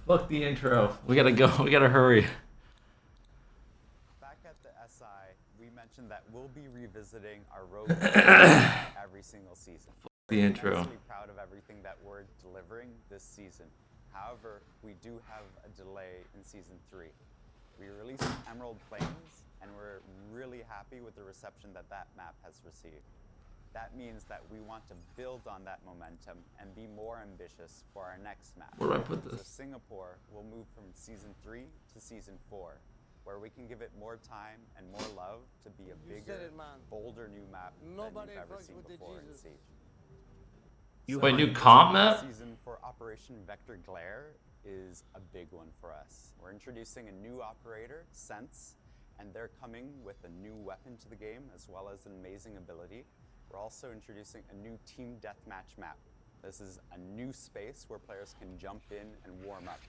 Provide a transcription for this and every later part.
Fuck the intro. We gotta go. We gotta hurry. Back at the SI, we mentioned that we'll be revisiting our road every single season. The intro. I'm immensely proud of everything that we're delivering this season. However, we do have a delay in season 3. We released Emerald Plains, and we're really happy with the reception that that map has received. That means that we want to build on that momentum and be more ambitious for our next map. Where do I put this? So Singapore will move from season 3 to season 4, where we can give it more time and more love to be a bigger, bolder new map than you've ever seen before in Siege. Wait, new comp map? Season for Operation Vector Glare is a big one for us. We're introducing a new operator, Sens, and they're coming with a new weapon to the game as well as an amazing ability. We're also introducing a new team deathmatch map. This is a new space where players can jump in and warm up.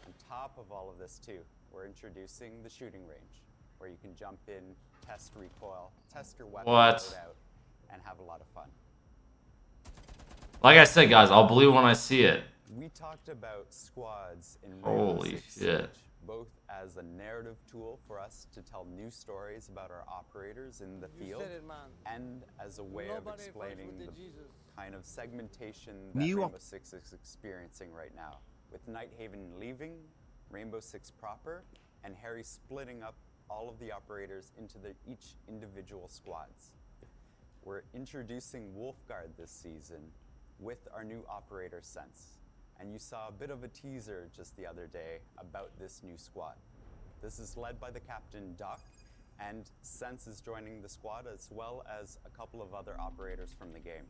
On top of all of this too, we're introducing the shooting range, where you can jump in, test recoil, test your weapon out, and have a lot of fun. Like I said, guys, I'll believe when I see it. We talked about squads in Holy shit. both as a narrative tool for us to tell new stories about our operators in the field, and as a way of explaining the kind of segmentation that Rainbow Six is experiencing right now, with Nighthaven leaving, Rainbow Six proper, and Harry splitting up all of the operators into each individual squads. We're introducing Wolfguard this season with our new operator Sens. And you saw a bit of a teaser just the other day about this new squad. This is led by the captain Duck, and Sens is joining the squad as well as a couple of other operators from the game.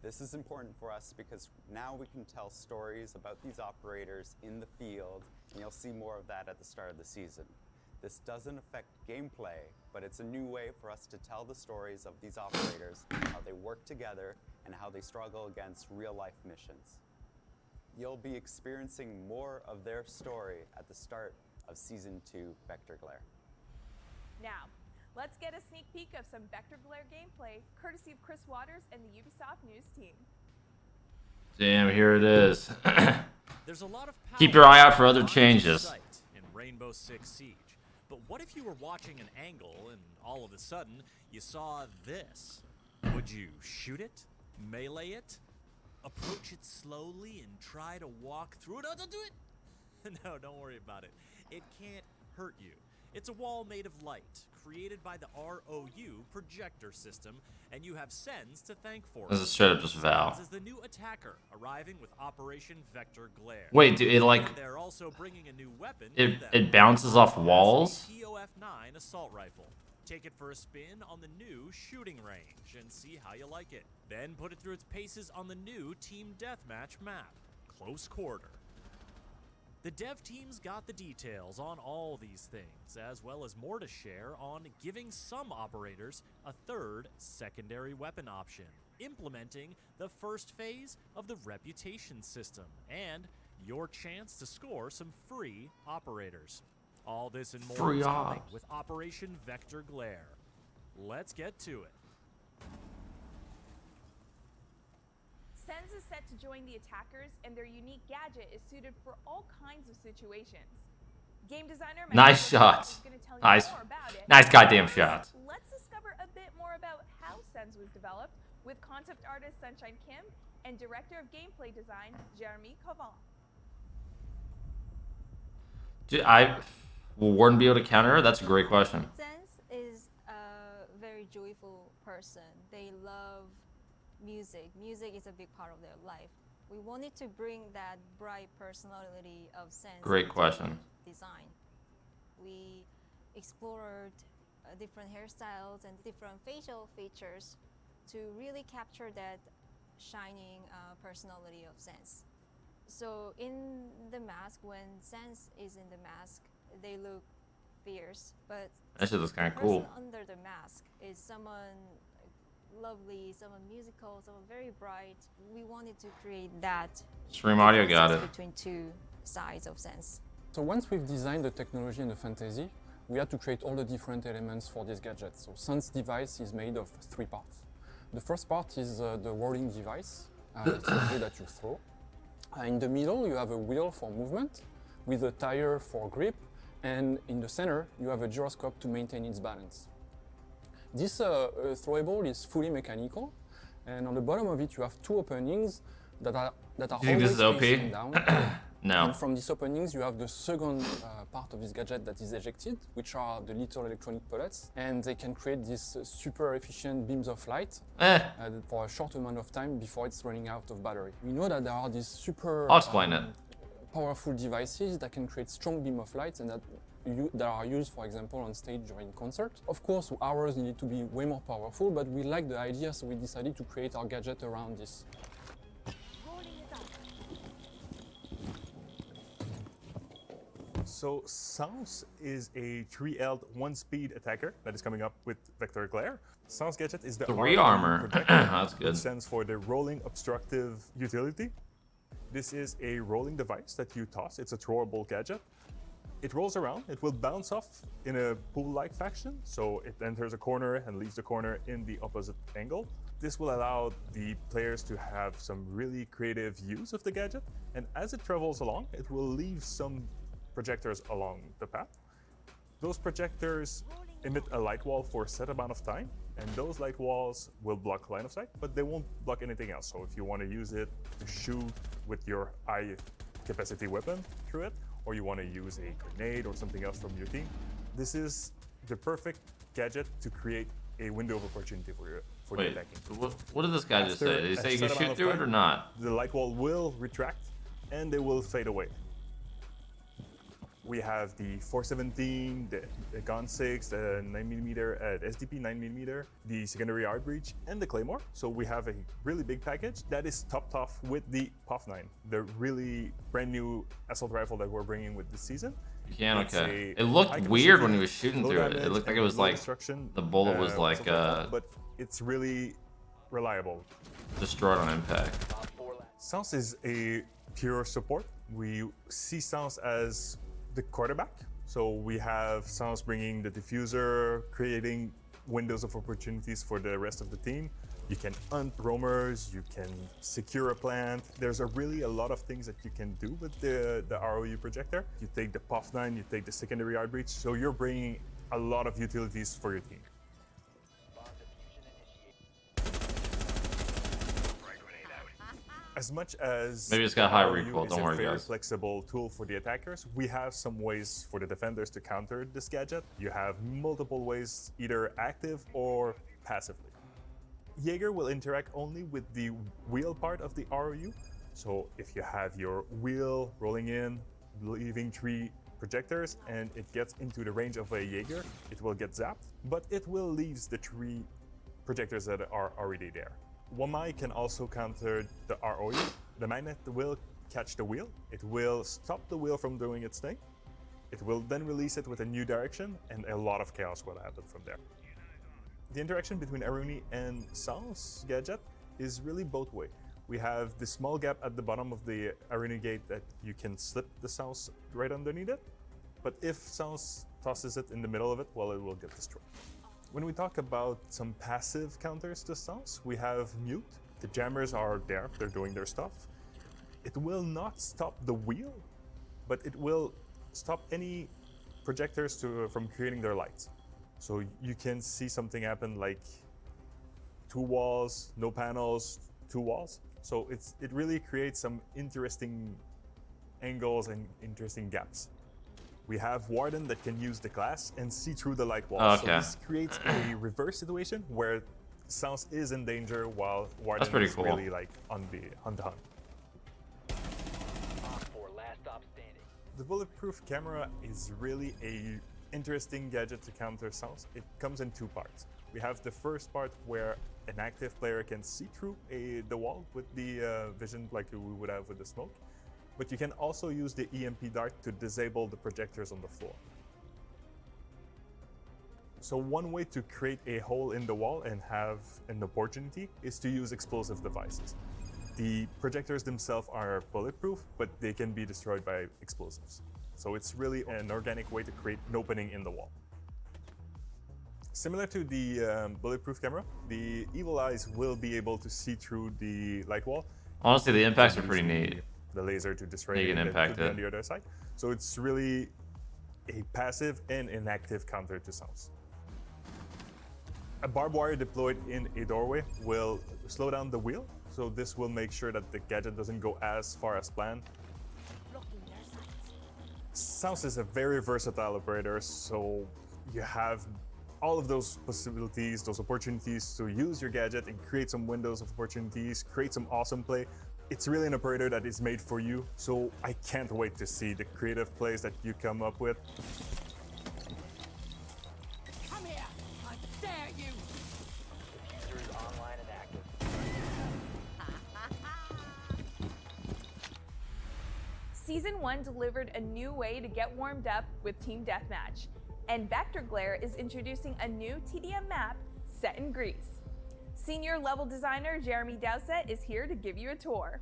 This is important for us because now we can tell stories about these operators in the field, and you'll see more of that at the start of the season. This doesn't affect gameplay, but it's a new way for us to tell the stories of these operators, how they work together, and how they struggle against real-life missions. You'll be experiencing more of their story at the start of Season 2 Vector Glare. Now, let's get a sneak peek of some Vector Glare gameplay, courtesy of Chris Waters and the Ubisoft News team. Damn, here it is. There's a lot of Keep your eye out for other changes. In Rainbow Six Siege. But what if you were watching an angle and all of a sudden you saw this? Would you shoot it? Melee it? Approach it slowly and try to walk through it? Oh, don't do it! No, don't worry about it. It can't hurt you. It's a wall made of light, created by the ROU projector system, and you have Sens to thank for it. This is straight up just Val. Sens is the new attacker, arriving with Operation Vector Glare. Wait, dude, it like... They're also bringing a new weapon. It bounces off walls? POF-9 assault rifle. Take it for a spin on the new shooting range and see how you like it. Then put it through its paces on the new team deathmatch map, Close Quarter. The dev team's got the details on all these things, as well as more to share on giving some operators a third secondary weapon option, implementing the first phase of the reputation system, and your chance to score some free operators. All this and more is coming with Operation Vector Glare. Let's get to it. Sens is set to join the attackers, and their unique gadget is suited for all kinds of situations. Game designer nice shots. Nice goddamn shot. Let's discover a bit more about how Sens was developed with concept artist Sunshine Kim and director of gameplay design Jeremy Kovalev. Will Warden be able to counter her? That's a great question. Sens is a very joyful person. They love music. Music is a big part of their life. We wanted to bring that bright personality of Sens. Great question. Design. We explored different hairstyles and different facial features to really capture that shining personality of Sens. So in the mask, when Sens is in the mask, they look fierce, but that shit looks kind of cool. Under the mask is someone lovely, someone musical, someone very bright. We wanted to create that Stream audio got it. Between two sides of Sens. So once we've designed the technology and the fantasy, we had to create all the different elements for this gadget. So Sens device is made of 3 parts. The first part is the rolling device. It's the way that you throw. In the middle, you have a wheel for movement with a tire for grip, and in the center, you have a gyroscope to maintain its balance. This throwable is fully mechanical, and on the bottom of it, you have two openings that are Do you think this is OP? facing down. No. And from these openings, you have the second part of this gadget that is ejected, which are the little electronic pellets, and they can create these super efficient beams of light for a short amount of time before it's running out of battery. We know that there are these super I'll explain it. powerful devices that can create strong beam of light and that are used, for example, on stage during concert. Of course, ours need to be way more powerful, but we like the idea, so we decided to create our gadget around this. So Sens is a 3L 1-speed attacker that is coming up with Vector Glare. Sens gadget is the 3 armor. That's good. Which stands for the rolling obstructive utility. This is a rolling device that you toss. It's a throwable gadget. It rolls around. It will bounce off in a pool-like fashion. So it enters a corner and leaves the corner in the opposite angle. This will allow the players to have some really creative use of the gadget. And as it travels along, it will leave some projectors along the path. Those projectors emit a light wall for a set amount of time, and those light walls will block line of sight, but they won't block anything else. So if you want to use it to shoot with your high capacity weapon through it, or you want to use a grenade or something else from your team, this is the perfect gadget to create a window of opportunity for the Wait, attacking. what did this guy just say? Did he say you can set amount shoot of through it time, or not? The light wall will retract and they will fade away. We have the 417, the Gun 6, the 9mm SDP 9mm, the secondary art breach, and the Claymore. So we have a really big package that is topped off with the POF9, the really brand new assault rifle that we're bringing with this season. Yeah, It's okay. a It looked high weird when capacity, he was shooting low through it. It damage, looked like it and was low like destruction, the bullet was like something that, but it's really reliable. destroyed on impact. Sens is a pure support. We see Sens as the quarterback. So we have Sens bringing the diffuser, creating windows of opportunities for the rest of the team. You can hunt roamers, you can secure a plant. There's really a lot of things that you can do with the ROU projector. You take the POF9, you take the secondary art breach, so you're bringing a lot of utilities for your team. As much as Maybe it's got high ROU recoil, is don't worry, a very guys. flexible tool for the attackers, we have some ways for the defenders to counter this gadget. You have multiple ways, either active or passively. Jaeger will interact only with the wheel part of the ROU. So if you have your wheel rolling in, leaving 3 projectors, and it gets into the range of a Jaeger, it will get zapped, but it will leave the 3 projectors that are already there. Wamai can also counter the ROU. The magnet will catch the wheel. It will stop the wheel from doing its thing. It will then release it with a new direction, and a lot of chaos will happen from there. The interaction between Aruni and Sens gadget is really both way. We have the small gap at the bottom of the Aruni gate that you can slip the Sens right underneath it. But if Sens tosses it in the middle of it, well, it will get destroyed. When we talk about some passive counters to Sens, we have mute. The jammers are there, they're doing their stuff. It will not stop the wheel, but it will stop any projectors from creating their lights. So you can see something happen like 2 walls, no panels, 2 walls. So it really creates some interesting angles and interesting gaps. We have Warden that can use the glass and see through the light wall. Okay. So this creates a reverse situation where Sens is in danger while Warden pretty is cool. really like on the hunt. The bulletproof camera is really a interesting gadget to counter Sens. It comes in 2 parts. We have the first part where an active player can see through the wall with the vision like we would have with the smoke. But you can also use the EMP dart to disable the projectors on the floor. So one way to create a hole in the wall and have an opportunity is to use explosive devices. The projectors themselves are bulletproof, but they can be destroyed by explosives. So it's really an organic way to create an opening in the wall. Similar to the bulletproof camera, the Evil Eyes will be able to see through the light wall. Honestly, the impacts are pretty neat. the laser to dissuade You can it impact to be it. on the other side. So it's really a passive and inactive counter to sounds. A barbed wire deployed in a doorway will slow down the wheel, so this will make sure that the gadget doesn't go as far as planned. Sounds is a very versatile operator, so you have all of those possibilities, those opportunities to use your gadget and create some windows of opportunities, create some awesome play. It's really an operator that is made for you, so I can't wait to see the creative plays that you come up with. Come here! I dare you! User is online and active. Season 1 delivered a new way to get warmed up with Team Deathmatch, and Vector Glare is introducing a new TDM map set in Greece. Senior level designer Jeremy Dowsett is here to give you a tour.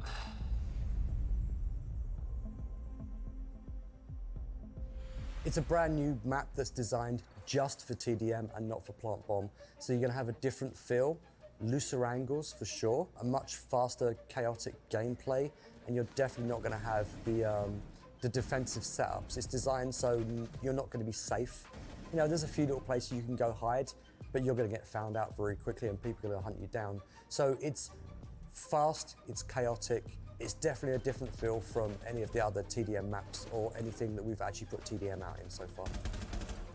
It's a brand new map that's designed just for TDM and not for Plant Bomb. So you're going to have a different feel, looser angles for sure, a much faster, chaotic gameplay, and you're definitely not going to have the defensive setups. It's designed so you're not going to be safe. You know, there's a few little places you can go hide, but you're going to get found out very quickly and people are going to hunt you down. So it's fast, it's chaotic, it's definitely a different feel from any of the other TDM maps or anything that we've actually put TDM out in so far.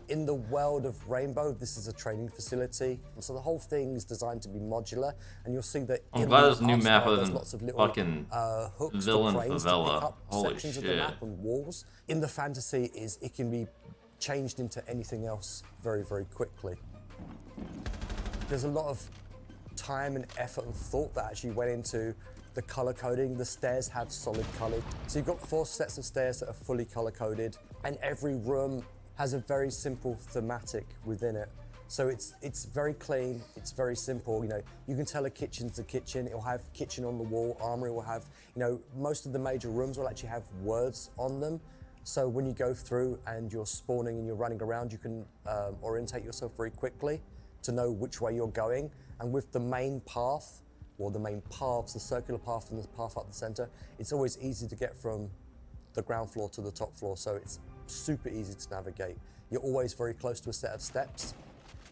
In the world of Rainbow, this is a training facility, and so the whole thing is designed to be modular, and you'll see that I'm in glad the there's a new art map style, other there's than lots of little fucking hooks Villain for cranes to Favela. pick up Holy sections of the shit. map and walls. In the fantasy is it can be changed into anything else very, very quickly. There's a lot of time and effort and thought that actually went into the color coding. The stairs have solid color. So you've got 4 sets of stairs that are fully color coded, and every room has a very simple thematic within it. So it's very clean, it's very simple. You know, you can tell a kitchen's a kitchen. It'll have kitchen on the wall, armory will have, you know, most of the major rooms will actually have words on them. So when you go through and you're spawning and you're running around, you can orientate yourself very quickly to know which way you're going. And with the main path, or the main paths, the circular path and the path up the center, it's always easy to get from the ground floor to the top floor. So it's super easy to navigate. You're always very close to a set of steps.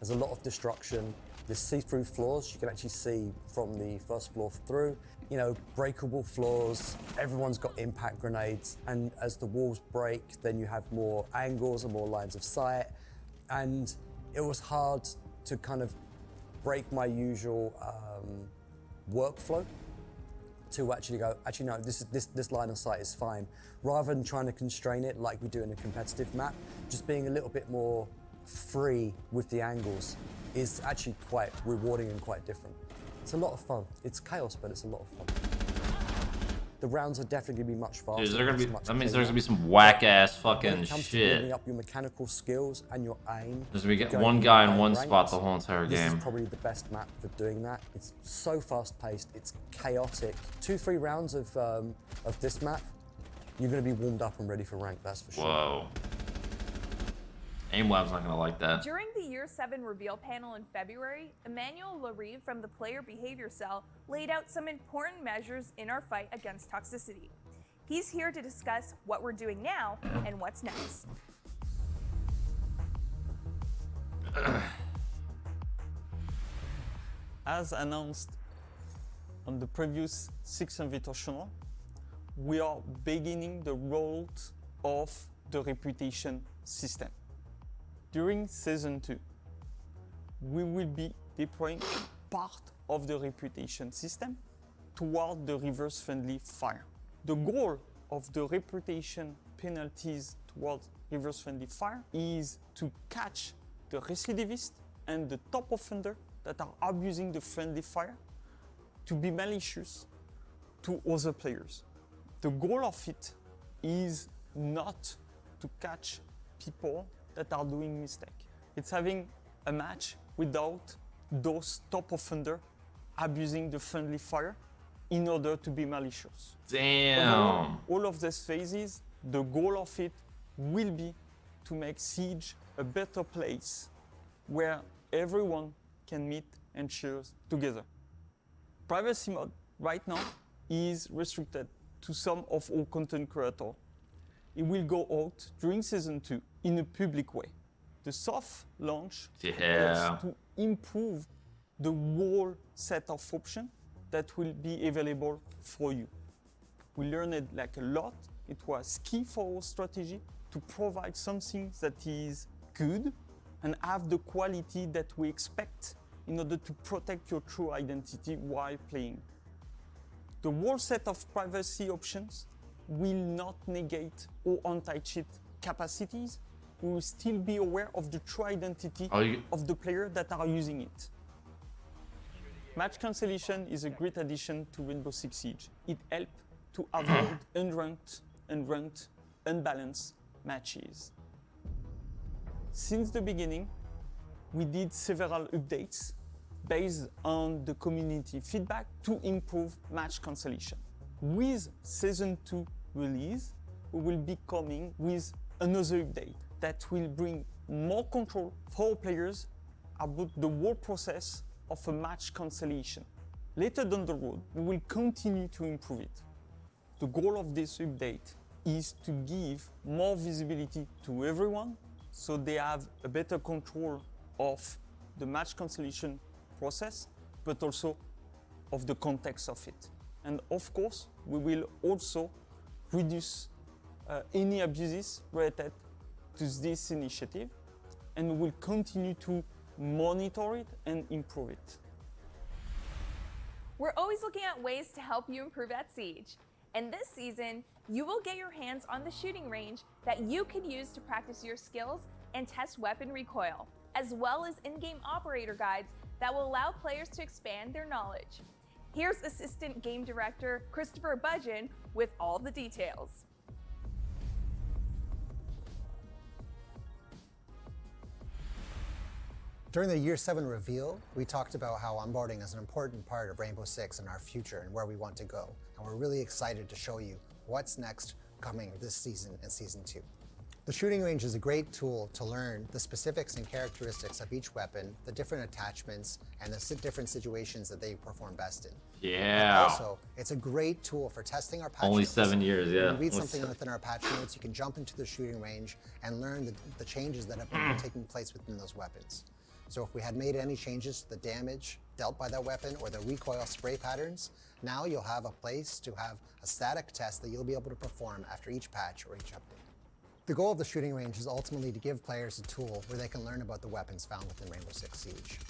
There's a lot of destruction. There's see-through floors. You can actually see from the first floor through. You know, breakable floors. Everyone's got impact grenades. And as the walls break, then you have more angles and more lines of sight. And it was hard to kind of break my usual workflow to actually go, actually no, this line of sight is fine. Rather than trying to constrain it like we do in a competitive map, just being a little bit more free with the angles is actually quite rewarding and quite different. It's a lot of fun. It's chaos, but it's a lot of fun. The rounds are definitely going to be much faster. Dude, that means much there's cleaner. gonna be some whack ass When fucking it comes to shit. building up your mechanical skills and your aim, There's gonna be going one in guy in high one ranks, spot the whole entire This game. is probably the best map for doing that. It's so fast paced, it's chaotic. 2-3 rounds of this map, you're going to be warmed up and ready for rank, that's for sure. Whoa. AimLab's not gonna like that. During the Year 7 reveal panel in February, Emmanuel Larive from the Player Behavior Cell laid out some important measures in our fight against toxicity. He's here to discuss what we're doing now and what's next. As announced on the previous 6 Invitational, we are beginning the rollout of the reputation system. During Season 2, we will be deploying part of the reputation system toward the reverse-friendly fire. The goal of the reputation penalties towards reverse-friendly fire is to catch the recidivist and the top offender that are abusing the friendly fire to be malicious to other players. The goal of it is not to catch people that are doing mistake. It's having a match without those top offender abusing the friendly fire in order to be malicious. Damn. All of these phases, the goal of it will be to make Siege a better place where everyone can meet and cheer together. Privacy mode right now is restricted to some of our content creators. It will go out during Season 2 in a public way. The soft launch helps to improve the whole set of options that will be available for you. We learned like a lot. It was key for our strategy to provide something that is good and have the quality that we expect in order to protect your true identity while playing. The whole set of privacy options will not negate or anti-cheat capacities. We will still be aware of the true identity of the player that are using it. Match cancellation is a great addition to Rainbow Six Siege. It helps to avoid unranked and ranked unbalanced matches. Since the beginning, we did several updates based on the community feedback to improve match cancellation. With Season 2 release, we will be coming with another update that will bring more control for players about the whole process of a match cancellation. Later down the road, we will continue to improve it. The goal of this update is to give more visibility to everyone so they have a better control of the match cancellation process, but also of the context of it. And of course, we will also reduce any abuses related to this initiative, and we will continue to monitor it and improve it. We're always looking at ways to help you improve at Siege. And this season, you will get your hands on the shooting range that you can use to practice your skills and test weapon recoil, as well as in-game operator guides that will allow players to expand their knowledge. Here's Assistant Game Director Christopher Budgeon with all the details. During the Year 7 reveal, we talked about how onboarding is an important part of Rainbow Six and our future and where we want to go. And we're really excited to show you what's next coming this season and Season 2. The shooting range is a great tool to learn the specifics and characteristics of each weapon, the different attachments, and the different situations that they perform best in. Yeah. And also, it's a great tool for testing our patch Only notes. 7 years, yeah. When you read something within our patch notes, you can jump into the shooting range and learn the changes that have been taking place within those weapons. So if we had made any changes to the damage dealt by that weapon or the recoil spray patterns, now you'll have a place to have a static test that you'll be able to perform after each patch or each update. The goal of the shooting range is ultimately to give players a tool where they can learn about the weapons found within Rainbow Six Siege.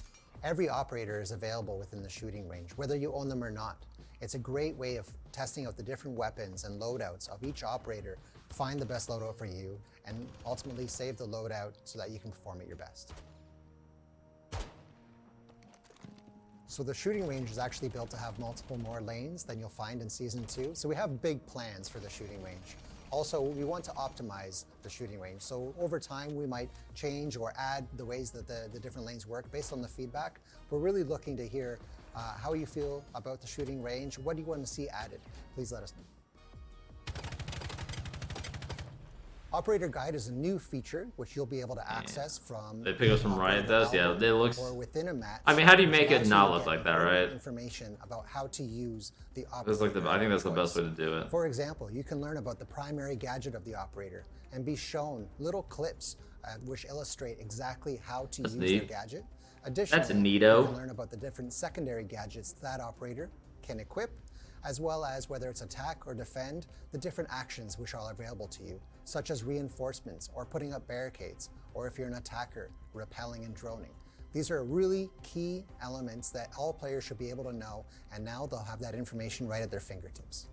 Every operator is available within the shooting range, whether you own them or not. It's a great way of testing out the different weapons and loadouts of each operator, find the best loadout for you, and ultimately save the loadout so that you can perform at your best. So the shooting range is actually built to have multiple more lanes than you'll find in Season 2. So we have big plans for the shooting range. Also, we want to optimize the shooting range. So over time, we might change or add the ways that the different lanes work based on the feedback. We're really looking to hear how you feel about the shooting range. What do you want to see added? Please let us know. Operator Guide is a new feature which you'll be able to access from. They pick up some Riot does, yeah. It looks. Or within a match. I mean, how do you make it not look like that, right? Information about how to use the operator. That's like I think that's the best way to do it. For example, you can learn about the primary gadget of the operator and be shown little clips which illustrate exactly how to use their gadget. Additionally, that's neato. You can learn about the different secondary gadgets that operator can equip, as well as whether it's attack or defend, the different actions which are available to you, such as reinforcements or putting up barricades, or if you're an attacker, repelling and droning. These are really key elements that all players should be able to know, and now they'll have that information right at their fingertips.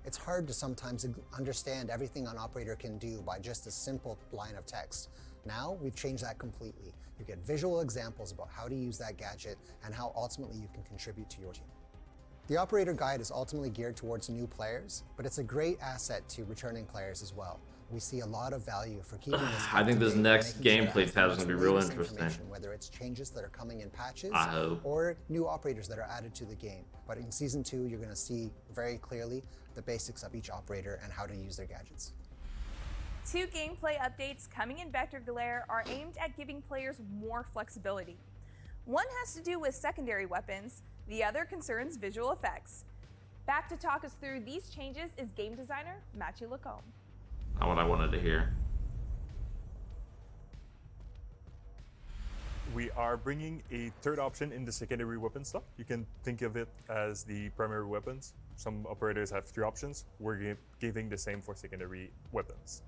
It's hard to sometimes understand everything an operator can do by just a simple line of text. Now we've changed that completely. You get visual examples about how to use that gadget and how ultimately you can contribute to your team. The Operator Guide is ultimately geared towards new players, but it's a great asset to returning players as well. We see a lot of value for keeping this. I think this next gameplay tab is going to be real interesting. Whether it's changes that are coming in patches I hope. or new operators that are added to the game. But in Season 2, you're going to see very clearly the basics of each operator and how to use their gadgets. 2 gameplay updates coming in Vector Glare are aimed at giving players more flexibility. One has to do with secondary weapons, the other concerns visual effects. Back to talk us through these changes is game designer Matthew Lacombe. Not what I wanted to hear. We are bringing a third option in the secondary weapon slot. You can think of it as the primary weapons. Some operators have 3 options. We're giving the same for secondary weapons.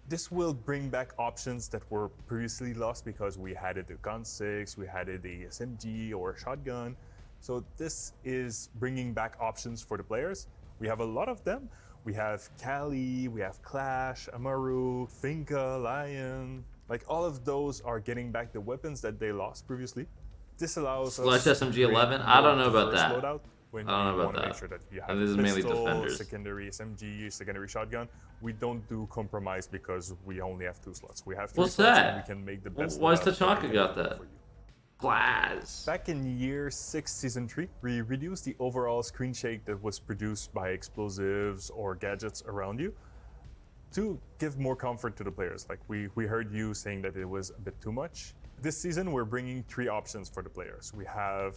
This will bring back options that were previously lost because we had it a gun 6, we had it a SMG or a shotgun. So this is bringing back options for the players. We have a lot of them. We have Kali, we have Clash, Amaru, Finka, Lion. Like all of those are getting back the weapons that they lost previously. This allows Slash us SMG 11. I don't know about that. Loadout when I don't know you about want to that. make sure that you have This is mainly pistol, defenders. secondary SMG, secondary shotgun. We don't do compromise because we only have 2 slots. We have 3 What's slots that? and we can make the best. Why's loadout that we Tachaka can got do that? for you. Blaz. Back in year 6, season 3, we reduced the overall screen shake that was produced by explosives or gadgets around you to give more comfort to the players. Like we heard you saying that it was a bit too much. This season, we're bringing 3 options for the players. We have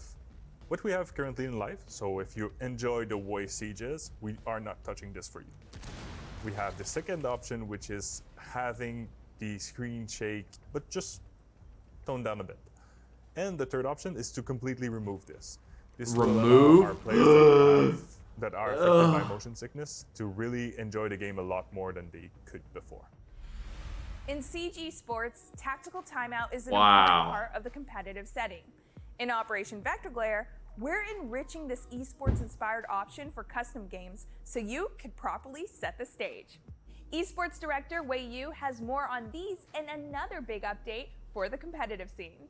what we have currently in life. So if you enjoy the way sieges, we are not touching this for you. We have the second option, which is having the screen shake, but just toned down a bit. And the third option is to completely remove this. This will allow our players that are affected by motion sickness to really enjoy the game a lot more than they could before. In Siege Esports, tactical timeout is an Wow. important part of the competitive setting. In Operation Vector Glare, we're enriching this esports-inspired option for custom games so you can properly set the stage. Esports director Wei Yu has more on these and another big update for the competitive scene.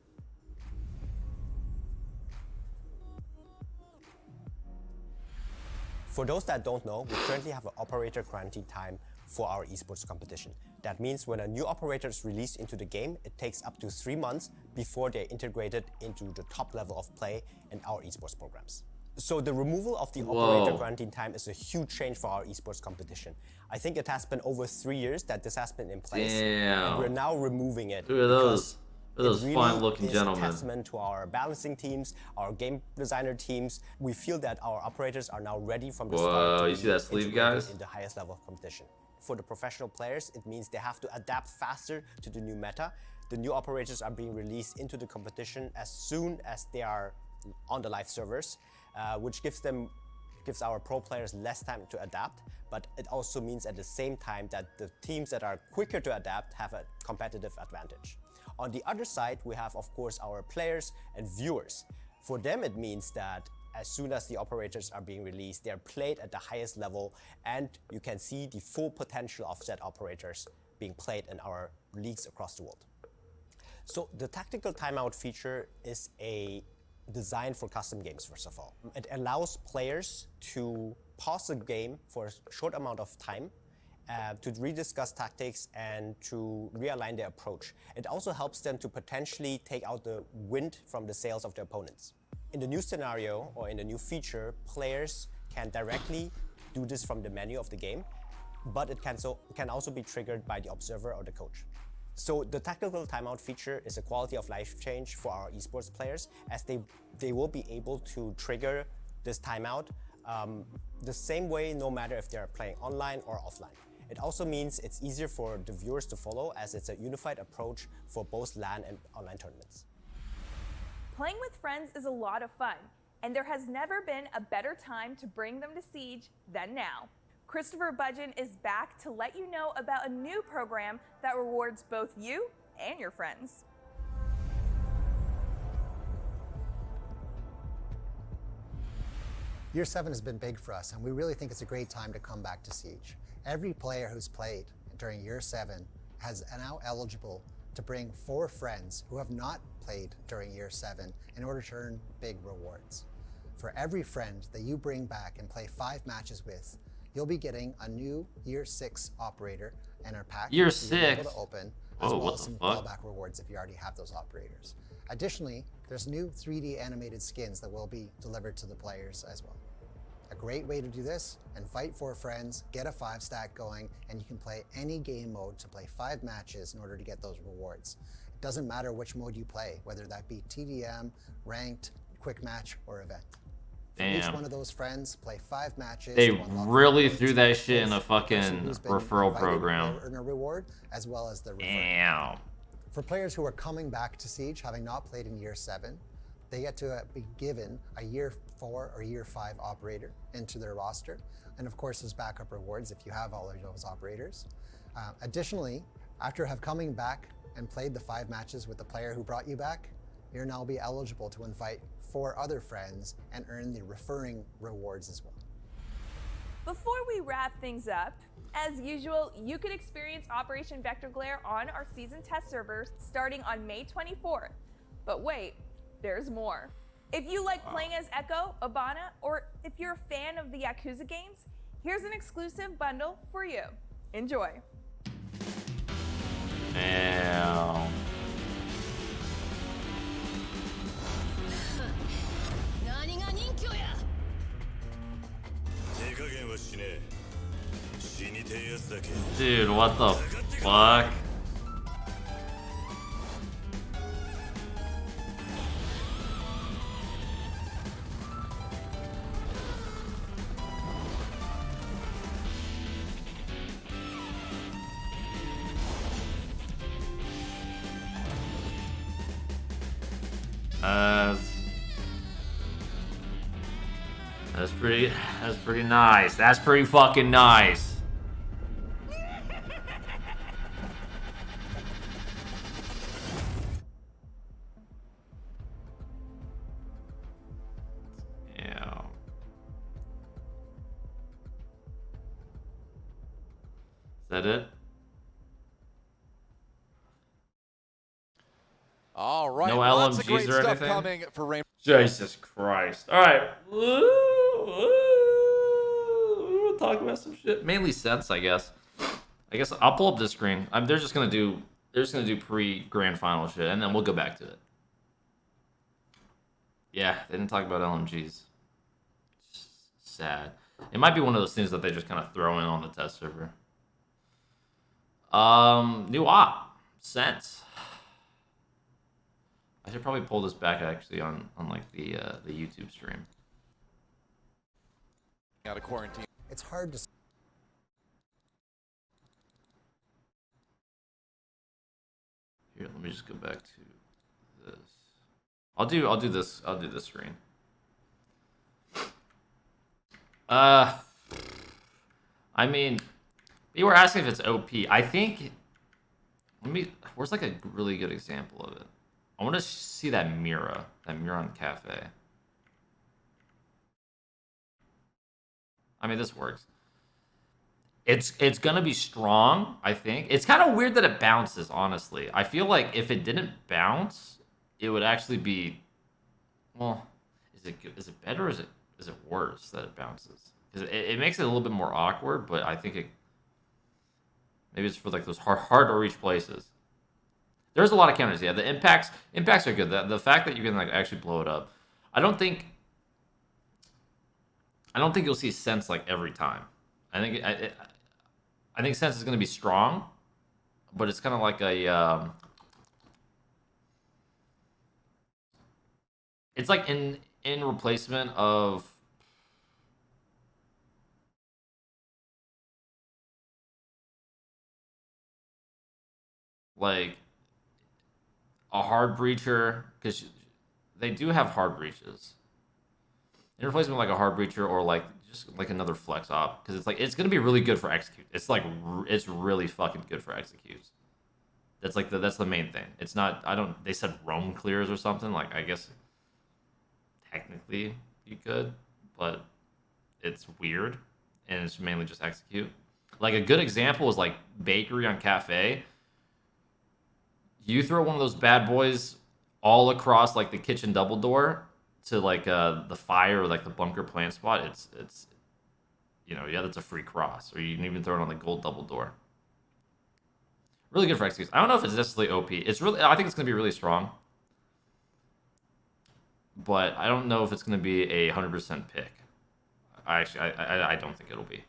For those that don't know, we currently have an operator quarantine time for our esports competition. That means when a new operator is released into the game, it takes up to 3 months before they're integrated into the top level of play in our esports programs. So the removal of the operator quarantine time is a huge change for our esports competition. I think it has been over 3 years that this has been in place. Damn. And we're now removing it. Look at those. Those It fine-looking really gentlemen. is a testament to our balancing teams, our game designer teams. We feel that our operators are now ready from the start to you see that sleeve, integrated guys? in the highest level of competition. For the professional players, it means they have to adapt faster to the new meta. The new operators are being released into the competition as soon as they are on the live servers, which gives our pro players less time to adapt, but it also means at the same time that the teams that are quicker to adapt have a competitive advantage. On the other side, we have, of course, our players and viewers. For them, it means that as soon as the operators are being released, they are played at the highest level, and you can see the full potential of said operators being played in our leagues across the world. So the tactical timeout feature is a design for custom games, first of all. It allows players to pause a game for a short amount of time to rediscuss tactics and to realign their approach. It also helps them to potentially take out the wind from the sails of their opponents. In the new scenario or in the new feature, players can directly do this from the menu of the game, but it can also be triggered by the observer or the coach. So the tactical timeout feature is a quality of life change for our esports players, as they will be able to trigger this timeout the same way, no matter if they're playing online or offline. It also means it's easier for the viewers to follow, as it's a unified approach for both LAN and online tournaments. Playing with friends is a lot of fun, and there has never been a better time to bring them to Siege than now. Christopher Budgeon is back to let you know about a new program that rewards both you and your friends. Year 7 has been big for us, and we really think it's a great time to come back to Siege. Every player who's played during Year 7 is now eligible to bring 4 friends who have not played during Year 7 in order to earn big rewards. For every friend that you bring back and play 5 matches with, you'll be getting a new Year 6 operator and our pack Year that you'll be able 6? to open, Whoa, as well what as the some fuck? fallback rewards if you already have those operators. Additionally, there's new 3D animated skins that will be delivered to the players as well. A great way to do this, invite 4 friends, get a 5 stack going, and you can play any game mode to play 5 matches in order to get those rewards. It doesn't matter which mode you play, whether that be TDM, ranked, quick match, or event. For each Damn. one of those friends, play 5 matches. They to unlock really rewards. threw that shit in a The person fucking who's been referral invited program. will earn a reward, as well as the referral. Damn. For players who are coming back to Siege, having not played in Year 7, they get to be given a Year 4 or Year 5 operator into their roster. And of course, there's backup rewards if you have all of those operators. Additionally, after have coming back and played the 5 matches with the player who brought you back, you'll now be eligible to invite 4 other friends and earn the referring rewards as well. Before we wrap things up, as usual, you can experience Operation Vector Glare on our season test servers starting on May 24th. But wait, there's more. If you like playing as Echo, Abana, or if you're a fan of the Yakuza games, here's an exclusive bundle for you. Enjoy. Damn. Dude, what the fuck? That's pretty nice. That's pretty fucking nice. Yeah. Is that it? All right. No Lots of LMGs great or stuff anything? coming for Rainbow. Jesus Christ. Alright. We'll talk about some shit. Mainly Sens, I guess. I guess I'll pull up this screen. They're just gonna do pre-grand final shit, and then we'll go back to it. Yeah, they didn't talk about LMGs. Sad. It might be one of those things that they just kind of throw in on the test server. New op. Sens. I should probably pull this back actually on like the YouTube stream. Out of quarantine. It's hard to. Here, let me just go back to this. I'll do this screen. I mean, you were asking if it's OP. I think. Where's like a really good example of it? I want to see that Mira on Cafe. I mean, this works. It's gonna be strong, I think. It's kind of weird that it bounces, honestly. I feel like if it didn't bounce, it would actually be, well, is it better or is it worse that it bounces? Because it makes it a little bit more awkward, but I think maybe it's for like those hard to reach places. There's a lot of counters, yeah. The impacts are good. The fact that you can like actually blow it up. I don't think you'll see Sens like every time. I think Sens is going to be strong, but it's kind of like a it's like in replacement of like a hard breacher, because they do have hard breaches. In replacement with like a hard breacher or like just like another flex op, because it's gonna be really good for execute. It's like it's really fucking good for executes. That's like that's the main thing. It's not, they said roam clears or something. Like, I guess technically you could, but it's weird and it's mainly just execute. Like a good example is like Bakery on Cafe. You throw one of those bad boys all across like the kitchen double door to like the fire or like the bunker plant spot. It's that's a free cross. Or you can even throw it on the gold double door. Really good for executes. I don't know if it's necessarily OP. I think it's gonna be really strong, but I don't know if it's gonna be a 100% pick. I don't think it'll be.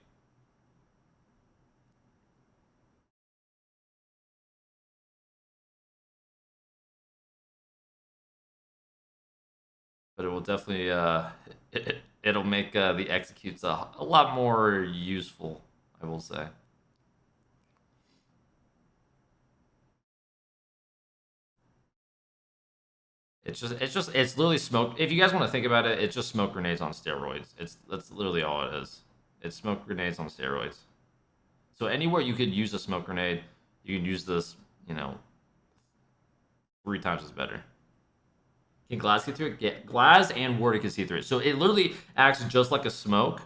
But it will definitely it'll make the executes a lot more useful, I will say. It's literally smoke. If you guys want to think about it, it's just smoke grenades on steroids. That's literally all it is. It's smoke grenades on steroids. So anywhere you could use a smoke grenade, you can use this, you know, 3 times as better. Can glass see through it? Yeah, glass and water can see through it. So it literally acts just like a smoke,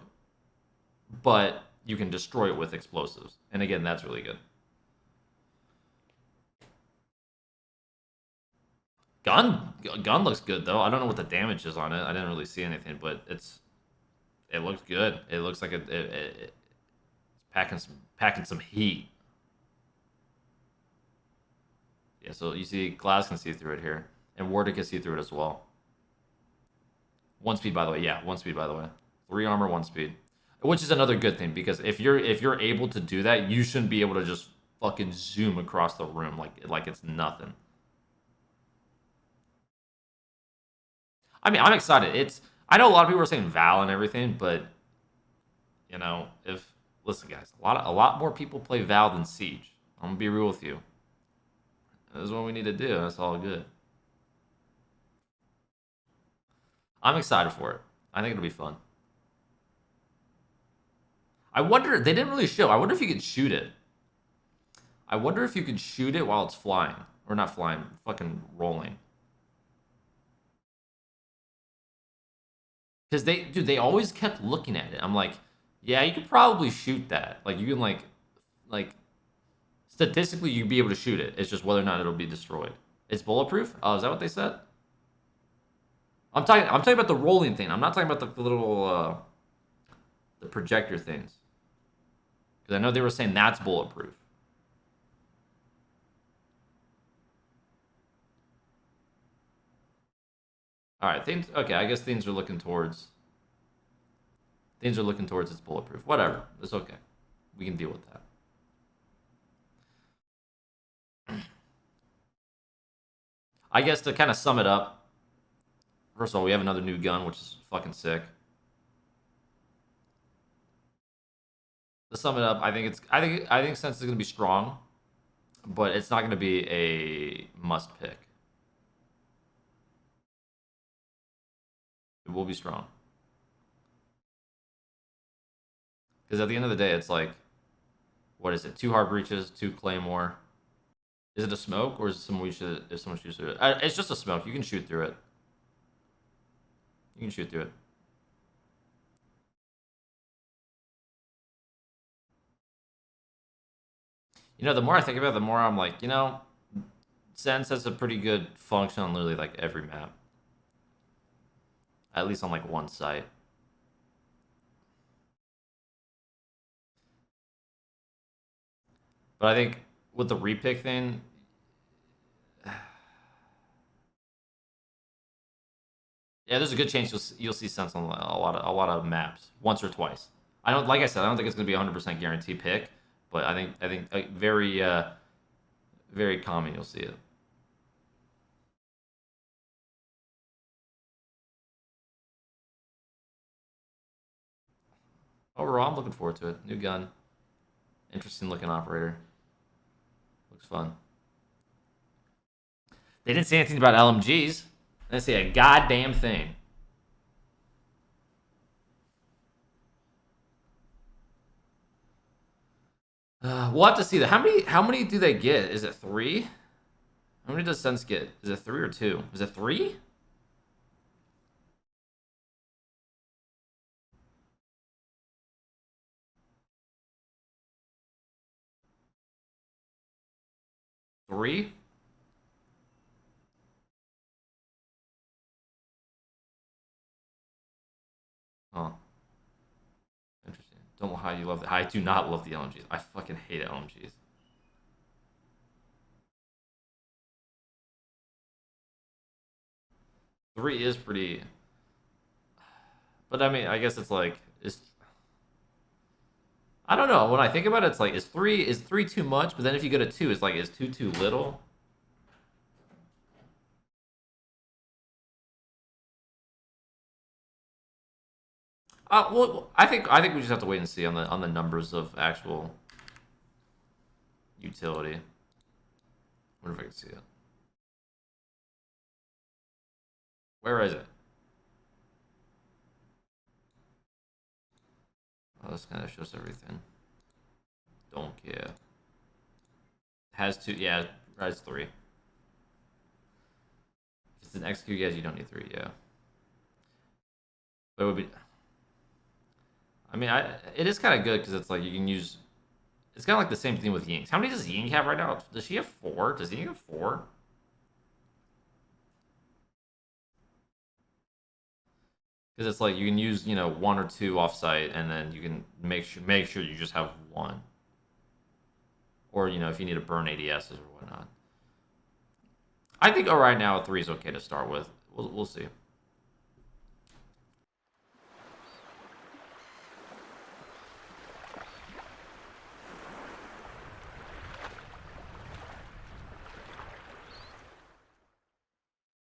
but you can destroy it with explosives. And again, that's really good. Gun looks good though. I don't know what the damage is on it. I didn't really see anything, but it looks good. It looks like it's packing some heat. Yeah, so you see glass can see through it here, and water can see through it as well. 1 speed, by the way. Yeah, 1 speed, by the way. 3 armor, 1 speed, which is another good thing because if you're able to do that, you shouldn't be able to just fucking zoom across the room like it's nothing. I mean, I'm excited. I know a lot of people are saying Val and everything, but you know, listen, guys, a lot more people play Val than Siege. I'm gonna be real with you. This is what we need to do. That's all good. I'm excited for it. I think it'll be fun. I wonder, they didn't really show. I wonder if you could shoot it. I wonder if you could shoot it while it's flying. Or not flying, fucking rolling. Because they always kept looking at it. I'm like, yeah, you could probably shoot that. Like, you can, like, statistically, you'd be able to shoot it. It's just whether or not it'll be destroyed. It's bulletproof? Oh, is that what they said? I'm talking about the rolling thing. I'm not talking about the little, the projector things. Because I know they were saying that's bulletproof. Alright, okay, I guess things are looking towards it's bulletproof. Whatever, it's okay. We can deal with that. I guess to kind of sum it up, first of all, we have another new gun, which is fucking sick. To sum it up, I think Sens is gonna be strong, but it's not gonna be a must pick. It will be strong. Because at the end of the day, it's like, what is it? 2 hard breaches, 2 claymore. Is it a smoke or is it someone shoots through it? It's just a smoke. You can shoot through it. You can shoot through it. You know, the more I think about it, the more I'm like, you know, Sens has a pretty good function on literally like every map. At least on like one site. But I think with the repick thing, yeah, there's a good chance you'll see Sens on a lot of maps once or twice. Like I said, I don't think it's gonna be 100% guaranteed pick, but I think very very common you'll see it. Overall, I'm looking forward to it. New gun. Interesting looking operator. Looks fun. They didn't say anything about LMGs. They didn't say a goddamn thing. We'll have to see that. How many do they get? Is it 3? How many does Sens get? Is it 3 or 2? Is it 3? Three? Huh. Interesting. Don't know how you love it. I do not love the LMGs. I fucking hate LMGs. Three is pretty... But I mean, I guess it's like... I don't know. When I think about it, it's like, is three too much? But then if you go to 2, it's like, is 2 too little? Well, I think we just have to wait and see on the numbers of actual utility. I wonder if I can see it. Where is it? Oh, this kind of shows everything. Don't care. Has 2, yeah, it has 3. If it's an execute, yes, you don't need 3, yeah. But it would be... I mean, it is kind of good because it's like you can use... It's kind of like the same thing with Yinks. How many does Yink have right now? Does she have 4? Does Yink have 4? Because it's like you can use, 1 or 2 offsite, and then you can make sure you just have 1. Or, if you need to burn ADSs or whatnot. I think right now 3 is okay to start with. We'll see.